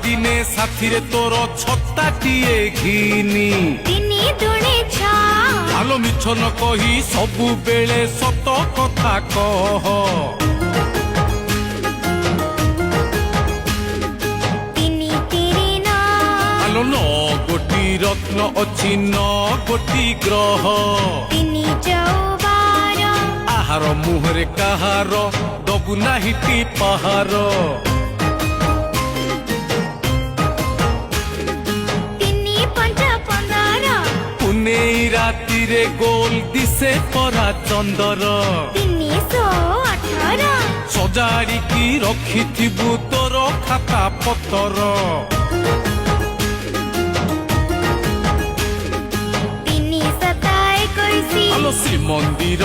দিনে সাথীরে তোর ছত্তাটিয়ে ঘিনি ତିନି ଦୁଣେ ଛଅ আলো মিছ ন কহি ସବୁବେଳେ সত কথা কহ ତିନି ତିରି ନଅ আলো ন গোটি রত্ন অছি ন গোটি গ্রহ ତିନି ଚଉବାର আহার মুহরে কাহার দবু নাহিটি পাহাড় ତିନି ପଞ୍ଚ ପନ୍ଦର পুনেই রাতিরে গোল দিশে পরা চন্দর ତିନି ଷୋଳ ଅଠର সজাড়িকি রখিথিবু তোর খাতা পতর ତିନି ଶତା ଏକୋଇଶି আলো শ্রীমন্দির